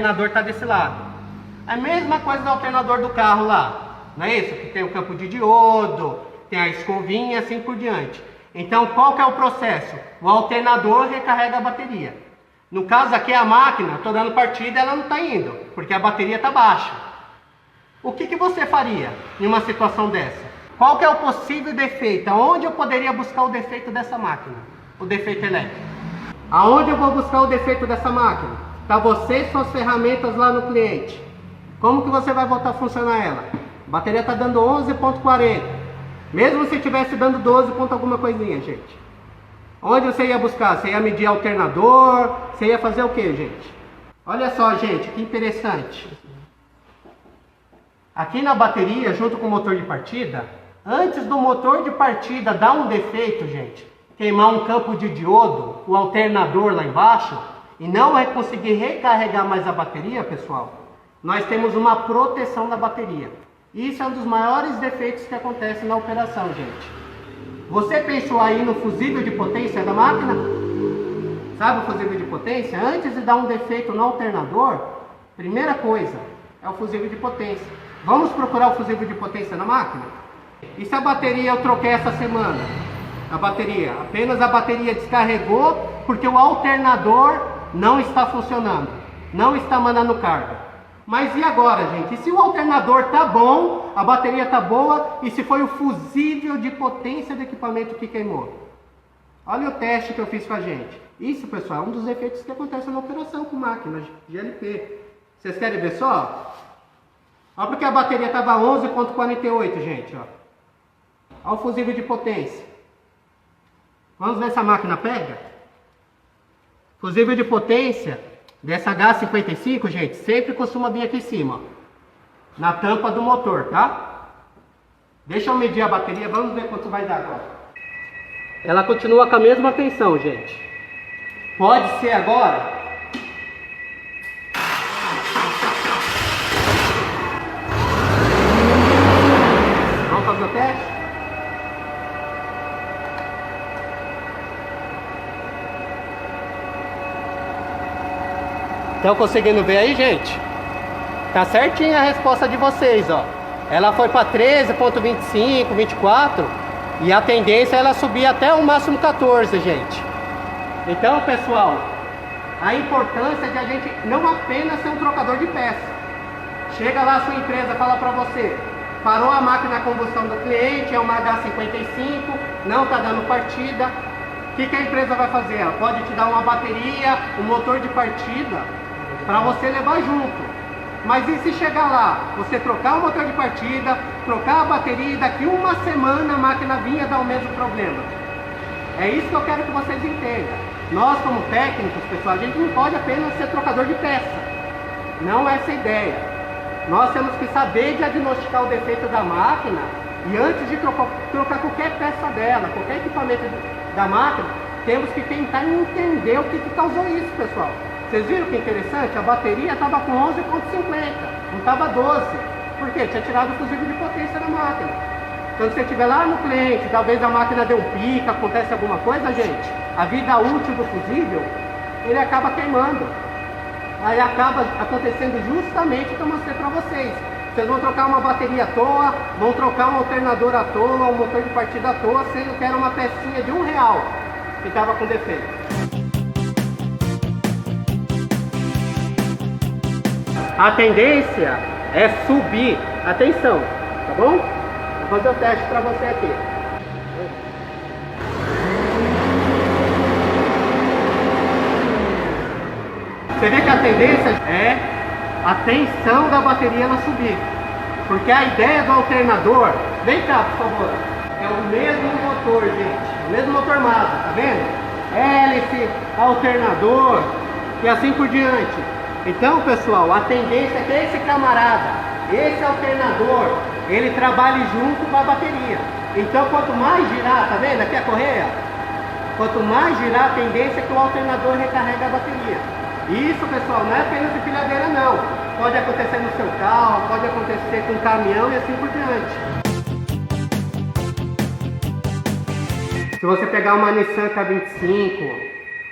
alternador está desse lado. A mesma coisa do alternador do carro lá, não é isso? Que tem o campo de diodo, tem a escovinha e assim por diante. Então qual que é o processo? O alternador recarrega a bateria. No caso aqui a máquina, estou dando partida, ela não está indo, porque a bateria está baixa. O que você faria em uma situação dessa? Qual que é o possível defeito? Aonde eu poderia buscar o defeito dessa máquina? O defeito elétrico. Aonde eu vou buscar o defeito dessa máquina? Está você e suas ferramentas lá no cliente. Como que você vai voltar a funcionar ela? A bateria está dando 11.40. Mesmo se estivesse dando 12 ponto alguma coisinha, gente. Onde você ia buscar? Você ia medir alternador? Você ia fazer o que, gente? Olha só, gente, que interessante. Aqui na bateria, junto com o motor de partida, antes do motor de partida dar um defeito, gente, queimar um campo de diodo, o alternador lá embaixo, e não vai conseguir recarregar mais a bateria, pessoal, nós temos uma proteção da bateria. Isso é um dos maiores defeitos que acontece na operação, gente. Você pensou aí no fusível de potência da máquina? Sabe o fusível de potência? Antes de dar um defeito no alternador, primeira coisa é o fusível de potência. Vamos procurar o fusível de potência na máquina? E se a bateria eu troquei essa semana? Apenas a bateria descarregou porque o alternador não está funcionando, não está mandando carga. Mas e agora, gente? E se o alternador tá bom, a bateria tá boa, e se foi o fusível de potência do equipamento que queimou? Olha o teste que eu fiz com a gente. Isso, pessoal, é um dos efeitos que acontece na operação com máquinas GLP. Vocês querem ver só? Olha porque a bateria estava 11.48, gente. Olha o fusível de potência. Vamos ver se a máquina pega? Fusível de potência dessa H55, gente, sempre costuma vir aqui em cima, ó, na tampa do motor, tá? Deixa eu medir a bateria, vamos ver quanto vai dar agora. Ela continua com a mesma tensão, gente. Pode ser agora. Vamos fazer o teste? Estão conseguindo ver aí, gente? Tá certinha a resposta de vocês, ó. Ela foi para 13.25, 24 e a tendência é ela subir até o máximo 14, gente. Então, pessoal, a importância de a gente não apenas ser um trocador de peça. Chega lá a sua empresa, fala para você: parou a máquina a combustão do cliente, é uma H55, não tá dando partida. O que a empresa vai fazer? Ela pode te dar uma bateria, um motor de partida, para você levar junto. Mas e se chegar lá, você trocar o motor de partida, trocar a bateria e daqui uma semana a máquina vinha dar o mesmo problema? É isso que eu quero que vocês entendam. Nós como técnicos, pessoal, a gente não pode apenas ser trocador de peça. Não é essa a ideia. Nós temos que saber diagnosticar o defeito da máquina e antes de trocar qualquer peça dela, qualquer equipamento da máquina, temos que tentar entender o que causou isso, pessoal. Vocês viram que interessante? A bateria estava com 11.50, não estava 12. Por quê? Tinha tirado o fusível de potência da máquina. Quando você estiver lá no cliente, talvez a máquina dê um pico, acontece alguma coisa, gente, a vida útil do fusível, ele acaba queimando. Aí acaba acontecendo justamente o que eu mostrei para vocês. Vocês vão trocar uma bateria à toa, vão trocar um alternador à toa, um motor de partida à toa, sendo que era uma pecinha de R$1 que estava com defeito. A tendência é subir. Atenção, tá bom? Vou fazer o teste para você aqui. Você vê que a tendência é a tensão da bateria ela subir. Porque a ideia do alternador, vem cá por favor, é o mesmo motor, gente, o mesmo motor Mazda, tá vendo? Hélice, alternador e assim por diante. Então, pessoal, a tendência é que esse camarada, esse alternador, ele trabalhe junto com a bateria. Então, quanto mais girar, tá vendo aqui a correia? Quanto mais girar, a tendência é que o alternador recarrega a bateria. Isso, pessoal, não é apenas empilhadeira, não. Pode acontecer no seu carro, pode acontecer com um caminhão e assim por diante. Se você pegar uma Nissan K25,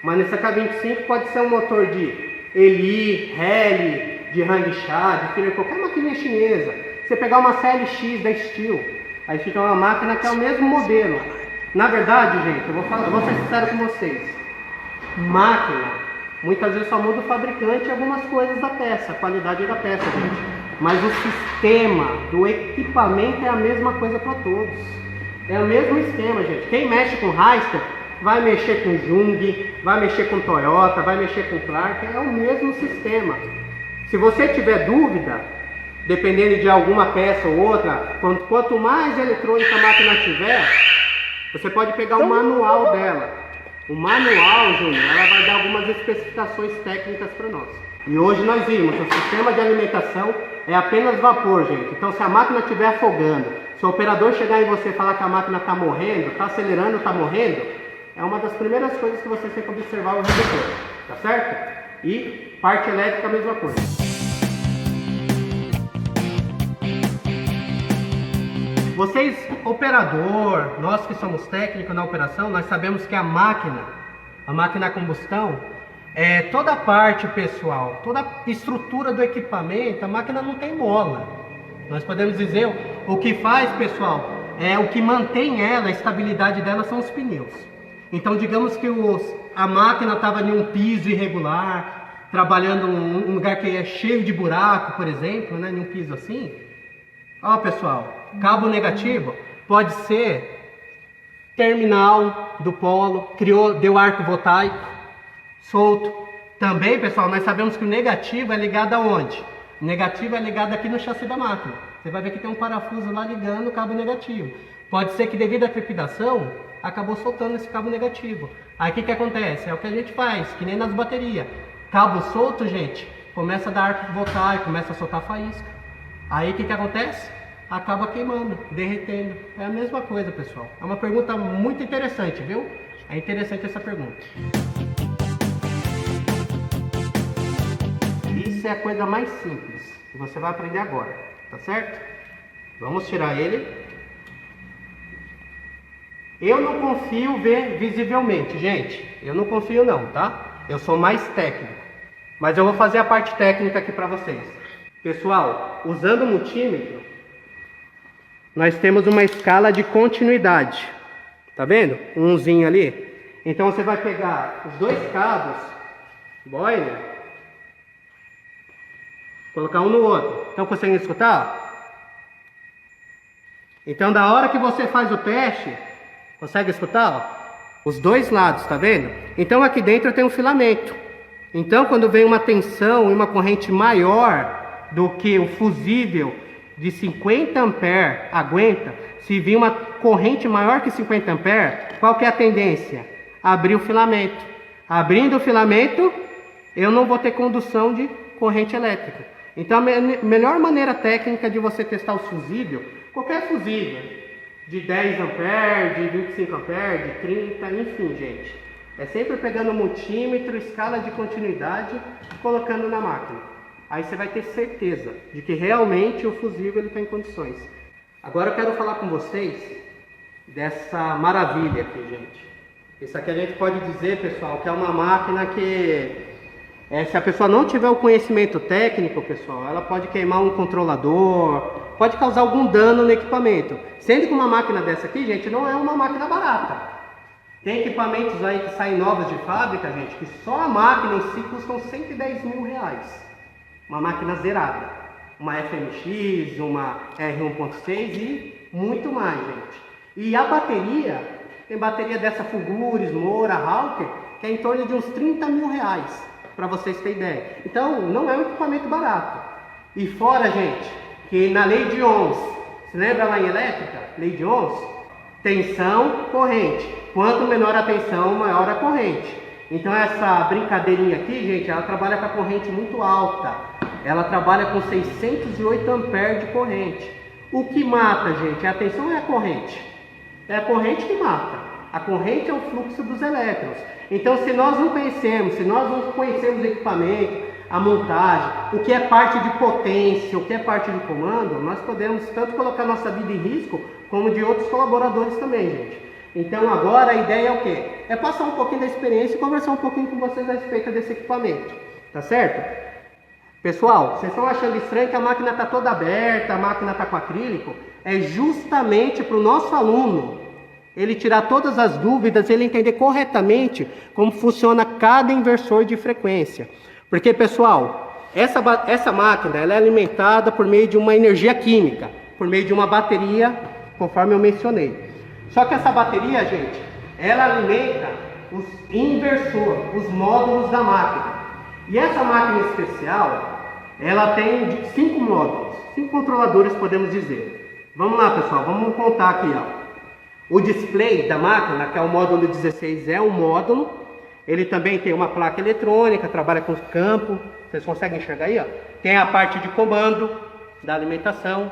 uma Nissan K25 pode ser um motor de Eli, Heli, de Hangshá, de Filler, qualquer maquininha chinesa. Você pegar uma CLX da Steel, a Steel é uma máquina que é o mesmo modelo. Na verdade, gente, eu vou ser sincero com vocês. Máquina, muitas vezes só muda o fabricante e algumas coisas da peça, a qualidade da peça, gente. Mas o sistema do equipamento é a mesma coisa para todos. É o mesmo esquema, gente. Quem mexe com Hyster vai mexer com Jung, vai mexer com Toyota, vai mexer com Clark, é o mesmo sistema. Se você tiver dúvida, dependendo de alguma peça ou outra, quanto mais eletrônica a máquina tiver, você pode pegar o manual dela. O manual, Júnior, ela vai dar algumas especificações técnicas para nós. E hoje nós vimos, o sistema de alimentação é apenas vapor, gente. Então se a máquina estiver afogando, se o operador chegar em você e falar que a máquina está morrendo, está acelerando, está morrendo, é uma das primeiras coisas que você tem que observar o redutor, tá certo? E parte elétrica a mesma coisa. Vocês, operador, nós que somos técnicos na operação, nós sabemos que a máquina a combustão, toda a parte, pessoal, toda a estrutura do equipamento, a máquina não tem mola. Nós podemos dizer, o que faz, pessoal, o que mantém ela, a estabilidade dela são os pneus. Então, digamos que a máquina estava em um piso irregular, trabalhando em um lugar que é cheio de buraco, por exemplo, né, em um piso assim. Ó, pessoal, cabo negativo pode ser terminal do polo, deu arco voltaico solto. Também, pessoal, nós sabemos que o negativo é ligado aonde? O negativo é ligado aqui no chassi da máquina. Você vai ver que tem um parafuso lá ligando o cabo negativo. Pode ser que devido à trepidação, acabou soltando esse cabo negativo. Aí o que acontece? É o que a gente faz, que nem nas baterias. Cabo solto, gente, começa a dar arco voltaico, começa a soltar faísca. Aí o que acontece? Acaba queimando, derretendo. É a mesma coisa, pessoal. É uma pergunta muito interessante, viu? É interessante essa pergunta. Isso é a coisa mais simples que você vai aprender agora, tá certo? Vamos tirar ele. Eu não confio ver visivelmente, gente. Eu não confio não, tá? Eu sou mais técnico. Mas eu vou fazer a parte técnica aqui para vocês. Pessoal, usando o multímetro, nós temos uma escala de continuidade. Tá vendo? Umzinho ali. Então você vai pegar os dois cabos, boiler, colocar um no outro. Estão conseguindo escutar? Então da hora que você faz o teste, consegue escutar? Os dois lados, tá vendo? Então aqui dentro tem um filamento. Então quando vem uma tensão e uma corrente maior do que o fusível de 50 amperes aguenta, se vir uma corrente maior que 50 amperes, qual que é a tendência? Abrir o filamento. Abrindo o filamento, eu não vou ter condução de corrente elétrica. Então a melhor maneira técnica de você testar o fusível, qualquer fusível, de 10 amperes, de 25 amperes, de 30, enfim, gente, é sempre pegando o multímetro, escala de continuidade, colocando na máquina. Aí você vai ter certeza de que realmente o fusível está em condições. Agora eu quero falar com vocês dessa maravilha aqui, gente. Isso aqui a gente pode dizer, pessoal, que é uma máquina que, se a pessoa não tiver o conhecimento técnico, pessoal, ela pode queimar um controlador, pode causar algum dano no equipamento. Sendo que uma máquina dessa aqui, gente, não é uma máquina barata. Tem equipamentos aí que saem novos de fábrica, gente, que só a máquina em si custam 110 mil reais. Uma máquina zerada. Uma FMX, uma R1.6 e muito mais, gente. E a bateria, tem bateria dessa Fulgures, Moura, Hawker, que é em torno de uns 30 mil reais, para vocês terem ideia. Então, não é um equipamento barato. E fora, gente, que na lei de Ohms, se lembra lá em elétrica? Lei de Ohms? Tensão, corrente. Quanto menor a tensão, maior a corrente. Então essa brincadeirinha aqui, gente, ela trabalha com a corrente muito alta. Ela trabalha com 608 amperes de corrente. O que mata, gente, a tensão é a corrente. É a corrente que mata. A corrente é o fluxo dos elétrons. Então se nós não conhecemos o equipamento, a montagem, o que é parte de potência, o que é parte de comando, nós podemos tanto colocar nossa vida em risco, como de outros colaboradores também, gente. Então agora a ideia é o quê? É passar um pouquinho da experiência e conversar um pouquinho com vocês a respeito desse equipamento. tá certo? Pessoal, vocês estão achando estranho que a máquina está toda aberta, a máquina está com acrílico? É justamente para o nosso aluno ele tirar todas as dúvidas, ele entender corretamente como funciona cada inversor de frequência. Porque, pessoal, essa máquina ela é alimentada por meio de uma energia química, por meio de uma bateria, conforme eu mencionei. Só que essa bateria, gente, ela alimenta os inversores, os módulos da máquina. E essa máquina especial, ela tem 5 módulos, 5 controladores, podemos dizer. Vamos lá, pessoal, vamos contar aqui, ó. O display da máquina, que é o módulo 16, é um módulo. Ele também tem uma placa eletrônica, trabalha com campo. Vocês conseguem enxergar aí, ó? Tem a parte de comando da alimentação.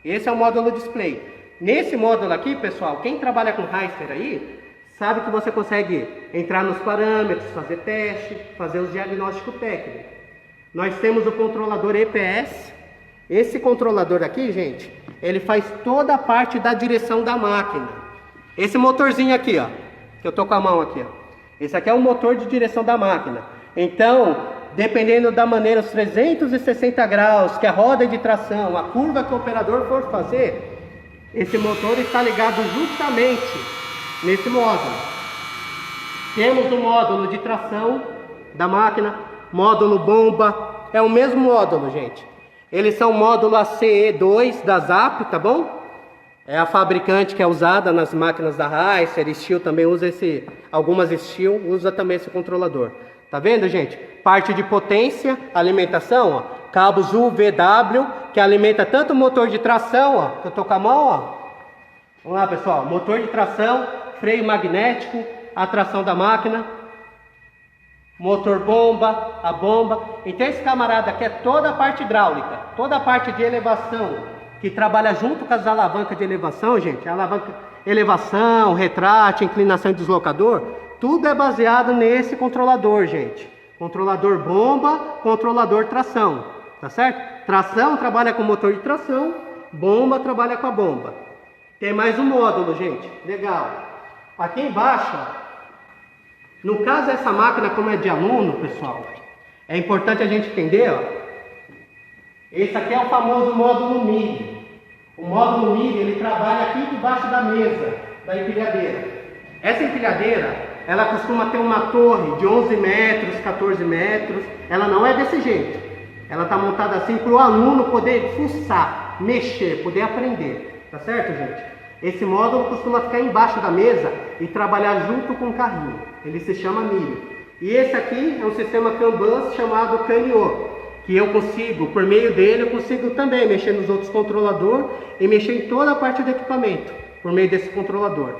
Esse é o módulo display. Nesse módulo aqui, pessoal, quem trabalha com Hyster aí, sabe que você consegue entrar nos parâmetros, fazer teste, fazer os diagnósticos técnicos. Nós temos o controlador EPS. Esse controlador aqui, gente, ele faz toda a parte da direção da máquina. Esse motorzinho aqui, ó, que eu tô com a mão aqui, ó. Esse aqui é o motor de direção da máquina. Então, dependendo da maneira, os 360 graus, que a roda de tração, a curva que o operador for fazer, esse motor está ligado justamente nesse módulo. Temos o módulo de tração da máquina, módulo bomba, é o mesmo módulo, gente. Eles são módulo ACE2 da ZAP, tá bom? É a fabricante que é usada nas máquinas da Hyster, Steel também usa algumas Steel usa também esse controlador. Tá vendo, gente? Parte de potência, alimentação, ó, cabos UVW, que alimenta tanto o motor de tração, ó, que eu tô com a mão, ó. Vamos lá, pessoal, motor de tração, freio magnético, a tração da máquina, motor bomba, a bomba. Então esse camarada aqui é toda a parte hidráulica, toda a parte de elevação, que trabalha junto com as alavancas de elevação, gente. Alavanca, elevação, retrátil, inclinação e deslocador, tudo é baseado nesse controlador, gente. Controlador bomba, controlador tração, tá certo? Tração trabalha com motor de tração, bomba trabalha com a bomba. Tem mais um módulo, gente, legal. Aqui embaixo, ó, no caso essa máquina, como é de aluno, pessoal, é importante a gente entender, ó. Esse aqui é o famoso módulo MIG. O módulo MIG, ele trabalha aqui debaixo da mesa, da empilhadeira. Essa empilhadeira, ela costuma ter uma torre de 11 metros, 14 metros. Ela não é desse jeito. Ela está montada assim para o aluno poder fuçar, mexer, poder aprender. Tá certo, gente? Esse módulo costuma ficar embaixo da mesa e trabalhar junto com o carrinho. Ele se chama milho. E esse aqui é um sistema Kanban chamado Canyo, que eu consigo, por meio dele, eu consigo também mexer nos outros controladores e mexer em toda a parte do equipamento, por meio desse controlador.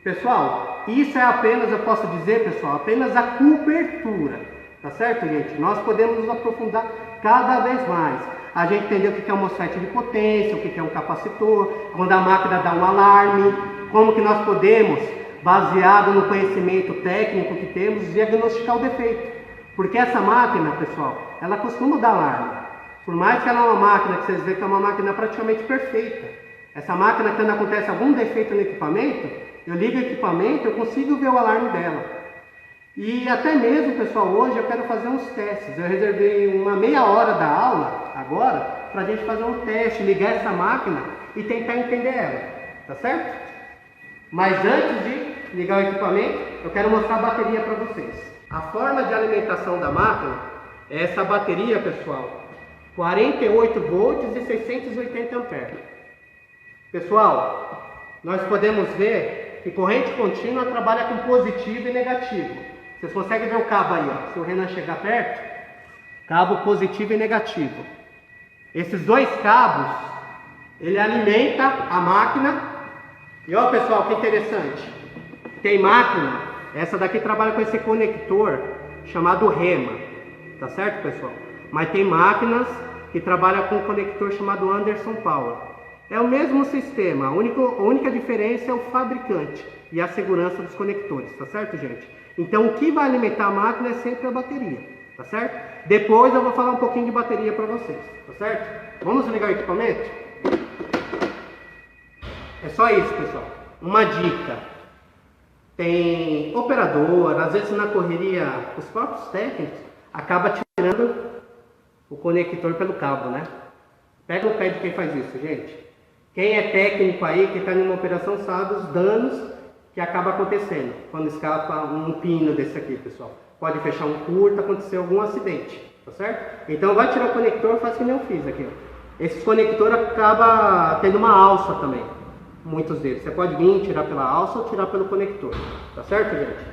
Pessoal, isso é apenas, eu posso dizer, pessoal, apenas a cobertura, tá certo, gente? Nós podemos nos aprofundar cada vez mais. A gente entendeu o que é um MOSFET de potência, o que é um capacitor, quando a máquina dá um alarme, como que nós podemos, baseado no conhecimento técnico que temos, diagnosticar o defeito. Porque essa máquina, pessoal, ela costuma dar alarme. Por mais que ela é uma máquina que vocês veem que é uma máquina praticamente perfeita. Essa máquina, quando acontece algum defeito no equipamento, eu ligo o equipamento, eu consigo ver o alarme dela. E até mesmo, pessoal, hoje eu quero fazer uns testes. Eu reservei uma meia hora da aula, agora, para a gente fazer um teste, ligar essa máquina e tentar entender ela. Tá certo? Mas antes de ligar o equipamento, eu quero mostrar a bateria para vocês. A forma de alimentação da máquina é essa bateria, pessoal, 48 volts e 680 amperes. Pessoal, nós podemos ver que corrente contínua trabalha com positivo e negativo. Vocês conseguem ver o cabo aí, ó, se o Renan chegar perto? Cabo positivo e negativo. Esses dois cabos, ele alimenta a máquina. E ó, pessoal, que interessante. Tem máquina. Essa daqui trabalha com esse conector chamado REMA, tá certo, pessoal? Mas tem máquinas que trabalham com um conector chamado Anderson Power. É o mesmo sistema, a única diferença é o fabricante e a segurança dos conectores, tá certo, gente? Então o que vai alimentar a máquina é sempre a bateria, tá certo? Depois eu vou falar um pouquinho de bateria para vocês, tá certo? Vamos ligar o equipamento? É só isso, pessoal. Uma dica. Tem operador, às vezes na correria, os próprios técnicos, acaba tirando o conector pelo cabo, né? Pega no pé de quem faz isso, gente. Quem é técnico aí, que está em uma operação, sabe os danos que acaba acontecendo quando escapa um pino desse aqui, pessoal. Pode fechar um curto, acontecer algum acidente, tá certo? Então vai tirar o conector, faz que nem eu fiz aqui, ó. Esse conector acaba tendo uma alça também, muitos deles. Você pode vir tirar pela alça ou tirar pelo conector, tá certo, gente?